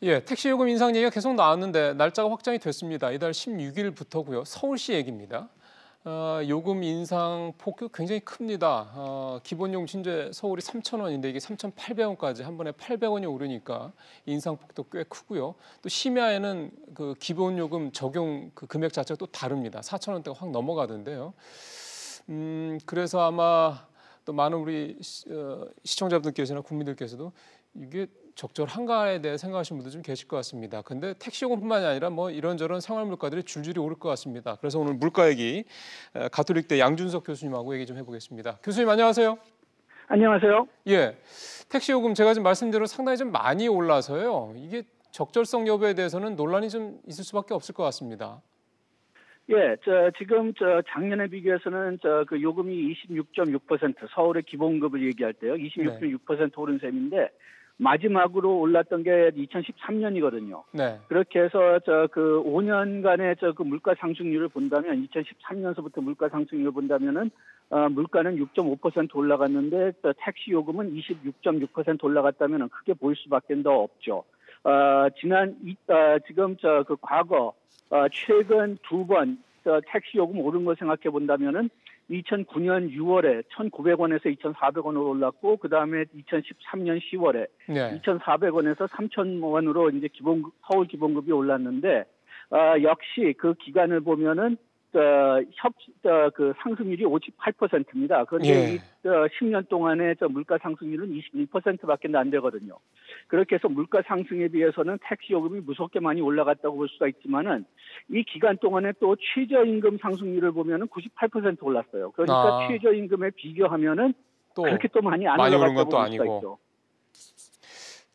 예, 택시 요금 인상 얘기가 계속 나왔는데 날짜가 확정이 됐습니다. 이달 16일부터고요. 서울시 얘기입니다. 요금 인상 폭이 굉장히 큽니다. 기본 요금 이제 서울이 3,000원인데 이게 3,800원까지 한 번에 800원이 오르니까 인상폭도 꽤 크고요. 또 심야에는 그 기본 요금 적용 그 금액 자체가 또 다릅니다. 4,000원대가 확 넘어가던데요. 그래서 아마 또 많은 우리 시청자분들께서나 국민들께서도 이게 적절한가에 대해 생각하시는 분들 좀 계실 것 같습니다. 근데 택시 요금뿐만이 아니라 뭐 이런저런 생활 물가들이 줄줄이 오를 것 같습니다. 그래서 오늘 물가 얘기 가톨릭대 양준석 교수님하고 얘기 좀 해보겠습니다. 교수님 안녕하세요. 안녕하세요. 예, 택시 요금 제가 지금 말씀대로 상당히 좀 많이 올라서요. 이게 적절성 여부에 대해서는 논란이 좀 있을 수밖에 없을 것 같습니다. 예, 지금 작년에 비교해서는 그 요금이 26.6% 서울의 기본급을 얘기할 때요. 26.6% 오른 셈인데 마지막으로 올랐던 게 2013년이거든요. 네. 그렇게 해서 그 5년간의 그 물가 상승률을 본다면 2013년서부터 물가 상승률을 본다면은 물가는 6.5% 올라갔는데 택시 요금은 26.6% 올라갔다면은 크게 보일 수밖에 더 없죠. 지금 그 과거 최근 두 번 택시 요금 오른 거 생각해 본다면은 2009년 6월에 1,900원에서 2,400원으로 올랐고 그 다음에 2013년 10월에 네. 2,400원에서 3,000원으로 이제 서울 기본급이 올랐는데 역시 그 기간을 보면은 그 상승률이 58%입니다. 그런데 예. 이 10년 동안의 물가 상승률은 21%밖에 안 되거든요. 그렇게 해서 물가 상승에 비해서는 택시 요금이 무섭게 많이 올라갔다고 볼 수가 있지만은 이 기간 동안에 또 최저임금 상승률을 보면은 98% 올랐어요. 그러니까 최저임금에 비교하면은 또 그렇게 또 많이 안 많이 오른 올라갔다고 것도 볼 수가 아니고. 있죠.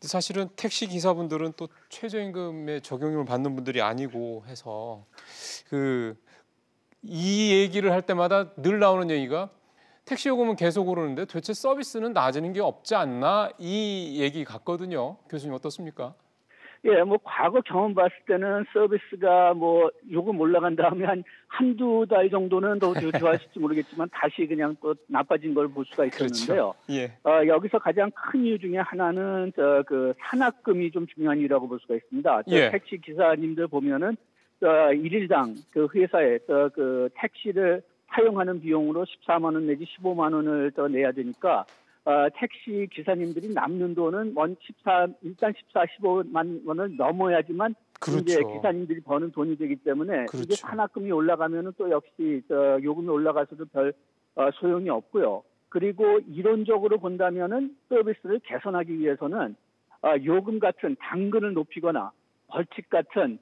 사실은 택시 기사분들은 또 최저임금의 적용을 받는 분들이 아니고 해서 이 얘기를 할 때마다 늘 나오는 얘기가 택시 요금은 계속 오르는데 도대체 서비스는 낮아지는 게 없지 않나 이 얘기 같거든요. 교수님 어떻습니까? 예, 뭐 과거 경험 봤을 때는 서비스가 뭐 요금 올라간 다음에 한두 달 정도는 더 좋아하실지 모르겠지만 다시 그냥 또 나빠진 걸 볼 수가 있었는데요. 그렇죠. 예. 여기서 가장 큰 이유 중에 하나는 그 산학금이 좀 중요한 이유라고 볼 수가 있습니다. 예. 택시 기사님들 보면은 일일당 그 회사에 그 택시를 사용하는 비용으로 14만 원 내지 15만 원을 더 내야 되니까 택시 기사님들이 남는 돈은 일단 14, 15만 원을 넘어야지만 그렇죠. 이제 기사님들이 버는 돈이 되기 때문에 그렇죠. 이게 산학금이 올라가면은 또 역시 요금이 올라가서도 별 소용이 없고요. 그리고 이론적으로 본다면은 서비스를 개선하기 위해서는 요금 같은 당근을 높이거나 벌칙 같은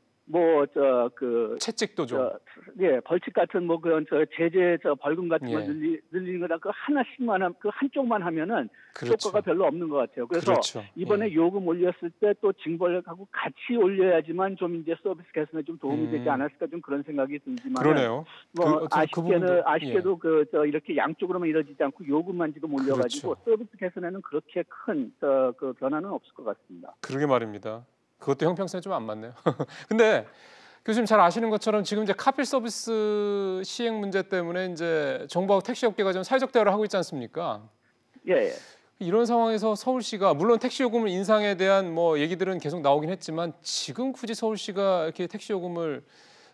채찍도 좀. 예, 벌칙 같은 뭐 그런 제재 벌금 같은 걸 예. 늘리는 거나 그 하나씩만 그 한쪽만 하면은 그렇죠. 효과가 별로 없는 것 같아요. 그래서 그렇죠. 이번에 예. 요금 올렸을 때 또 징벌하고 같이 올려야지만 좀 이제 서비스 개선에 좀 도움이 되지 않았을까 좀 그런 생각이 들지만 그러네요. 뭐 부분도, 아쉽게도 이렇게 양쪽으로만 이루어지지 않고 요금만 지금 올려가지고 그렇죠. 서비스 개선에는 그렇게 큰 그 변화는 없을 것 같습니다. 그러게 말입니다. 그것도 형평성에 좀 안 맞네요. 근데 교수님 잘 아시는 것처럼 지금 이제 카필 서비스 시행 문제 때문에 이제 정부하고 택시 업계가 좀 사회적 대화를 하고 있지 않습니까? 예. 이런 상황에서 서울시가 물론 택시 요금을 인상에 대한 뭐 얘기들은 계속 나오긴 했지만 지금 굳이 서울시가 이렇게 택시 요금을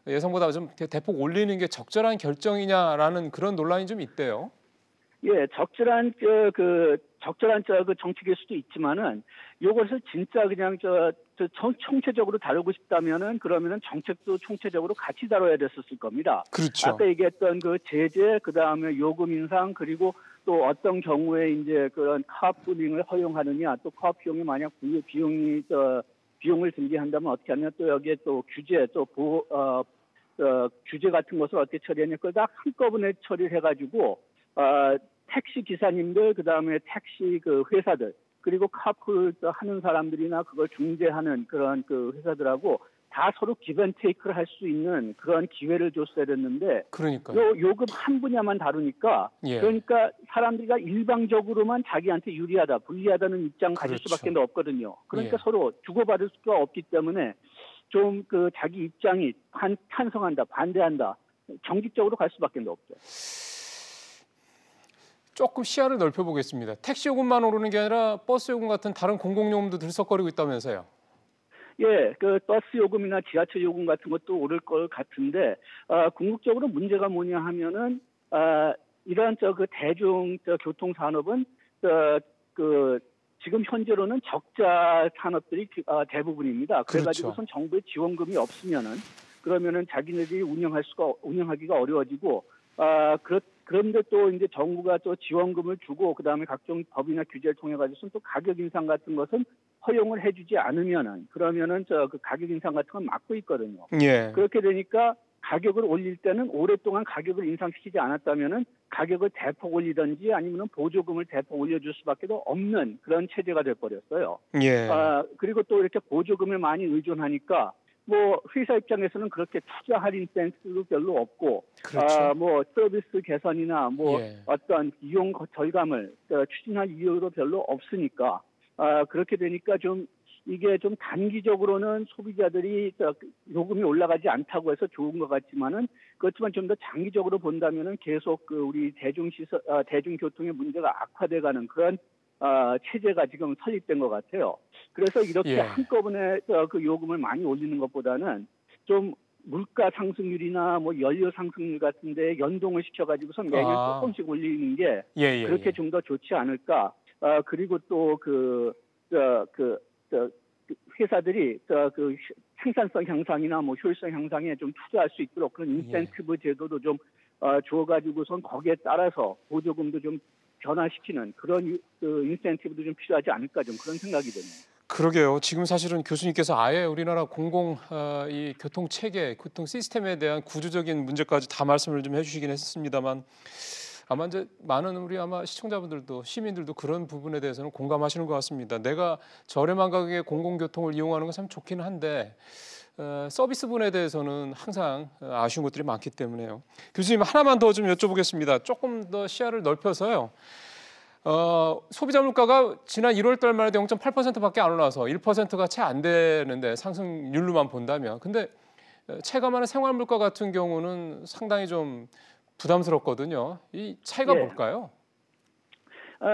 예상보다 좀 대폭 올리는 게 적절한 결정이냐라는 그런 논란이 좀 있대요. 예, 적절한 그 정책일 수도 있지만은 이것을 진짜 그냥 총체적으로 다루고 싶다면은 그러면은 정책도 총체적으로 같이 다뤄야 됐었을 겁니다. 그렇죠. 아까 얘기했던 그 제재, 그 다음에 요금 인상, 그리고 또 어떤 경우에 이제 그런 카풀링을 허용하느냐, 또 카풀링이 만약 비용을 들게 한다면 어떻게 하느냐, 또 여기에 또 규제, 또 규제 같은 것을 어떻게 처리하냐, 그걸 다 한꺼번에 처리를 해가지고 택시 기사님들, 그 다음에 택시 그 회사들, 그리고 카풀 하는 사람들이나 그걸 중재하는 그런 그 회사들하고 다 서로 기브앤테이크를 할 수 있는 그런 기회를 줬어야 됐는데, 그러니까요. 요금 한 분야만 다루니까, 예. 그러니까 사람들이 일방적으로만 자기한테 유리하다, 불리하다는 입장 가질 그렇죠. 수밖에 없거든요. 그러니까 예. 서로 주고받을 수가 없기 때문에 좀 그 자기 입장이 찬성한다, 반대한다, 정직적으로 갈 수밖에 없죠. 조금 시야를 넓혀보겠습니다. 택시 요금만 오르는 게 아니라 버스 요금 같은 다른 공공요금도 들썩거리고 있다면서요. 예, 그 버스 요금이나 지하철 요금 같은 것도 오를 것 같은데 궁극적으로 문제가 뭐냐 하면은 이러한 그 대중 교통 산업은 그 지금 현재로는 적자 산업들이 대부분입니다. 그래가지고선 그렇죠. 정부의 지원금이 없으면은 그러면은 자기네들이 운영하기가 어려워지고 그런데 또 이제 정부가 또 지원금을 주고 그다음에 각종 법이나 규제를 통해 가지고선 또 가격 인상 같은 것은 허용을 해주지 않으면은 그러면은 그 가격 인상 같은 건 막고 있거든요. 예. 그렇게 되니까 가격을 올릴 때는 오랫동안 가격을 인상시키지 않았다면은 가격을 대폭 올리든지 아니면은 보조금을 대폭 올려줄 수밖에 없는 그런 체제가 돼버렸어요. 예. 그리고 또 이렇게 보조금에 많이 의존하니까 뭐 회사 입장에서는 그렇게 투자할 인센티브도 별로 없고 그렇죠. 뭐 서비스 개선이나 뭐 예. 어떤 비용 절감을 추진할 이유도 별로 없으니까 그렇게 되니까 좀 이게 좀 단기적으로는 소비자들이 요금이 올라가지 않다고 해서 좋은 것 같지만은 그렇지만 좀 더 장기적으로 본다면은 계속 그 우리 대중교통의 문제가 악화돼가는 그런 체제가 지금 설립된 것 같아요. 그래서 이렇게 예. 한꺼번에 그 요금을 많이 올리는 것보다는 좀 물가 상승률이나 뭐 연료 상승률 같은데 연동을 시켜가지고서 매년 조금씩 올리는 게 그렇게 예. 좀 더 좋지 않을까. 그리고 또 회사들이 그 생산성 향상이나 뭐 효율성 향상에 좀 투자할 수 있도록 그런 인센티브 제도도 좀 줘가지고선 거기에 따라서 보조금도 좀 변화시키는 그런 그 인센티브도 좀 필요하지 않을까 좀 그런 생각이 드네요. 그러게요. 지금 사실은 교수님께서 아예 우리나라 이 교통 체계, 교통 시스템에 대한 구조적인 문제까지 다 말씀을 좀 해주시긴 했습니다만 아마 이제 많은 우리 아마 시청자분들도 시민들도 그런 부분에 대해서는 공감하시는 것 같습니다. 내가 저렴한 가격에 공공교통을 이용하는 건 참 좋긴 한데 서비스 분에 대해서는 항상 아쉬운 것들이 많기 때문에요. 교수님 하나만 더 좀 여쭤보겠습니다. 조금 더 시야를 넓혀서요. 소비자 물가가 지난 1월 달만 해도 0.8%밖에 안 올라서 1%가 채 안 되는데 상승률로만 본다면 근데 체감하는 생활 물가 같은 경우는 상당히 좀 부담스럽거든요. 이 차이가 예. 뭘까요?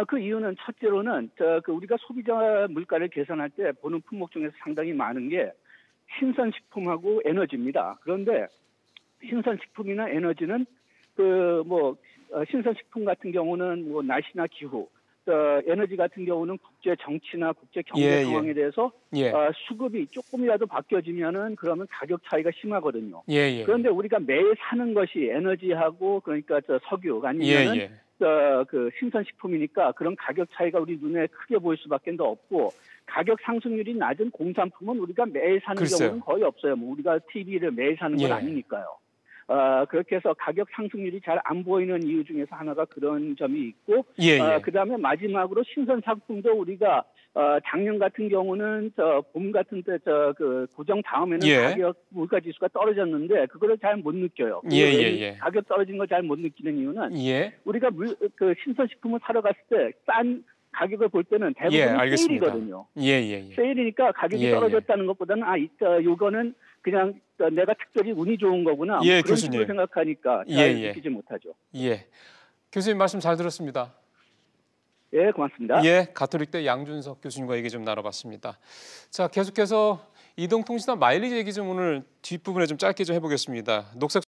그 이유는 첫째로는 그 우리가 소비자 물가를 계산할 때 보는 품목 중에서 상당히 많은 게 신선식품하고 에너지입니다. 그런데 신선식품이나 에너지는 신선식품 같은 경우는 뭐 날씨나 기후, 에너지 같은 경우는 국제 정치나 국제 경제 상황에 대해서 수급이 조금이라도 바뀌어지면은 그러면 가격 차이가 심하거든요. 그런데 우리가 매일 사는 것이 에너지하고 그러니까 석유 아니면은 그 신선식품이니까 그런 가격 차이가 우리 눈에 크게 보일 수밖에 없고 가격 상승률이 낮은 공산품은 우리가 매일 사는 경우는 거의 없어요. 뭐 우리가 TV를 매일 사는 건 아니니까요. 그렇게 해서 가격 상승률이 잘 안 보이는 이유 중에서 하나가 그런 점이 있고, 그다음에 마지막으로 신선 상품도 우리가 작년 같은 경우는 봄 같은 때 그 고정 다음에는 가격 물가 지수가 떨어졌는데 그거를 잘 못 느껴요. 가격 떨어진 걸 잘 못 느끼는 이유는 우리가 그 신선 식품을 사러 갔을 때 싼 가격을 볼 때는 대부분 세일이거든요. 세일이니까 가격이 떨어졌다는 것보다는 이거는 그냥 내가 특별히 운이 좋은 거구나. 그런 교수님. 식으로 생각하니까 잘 느끼지 못하죠. 교수님 말씀 잘 들었습니다. 예, 고맙습니다. 가톨릭대 양준석 교수님과 얘기 좀 나눠봤습니다. 자, 계속해서 이동통신사 마일리지 얘기 좀 오늘 뒷부분에 좀 짧게 좀 해보겠습니다. 녹색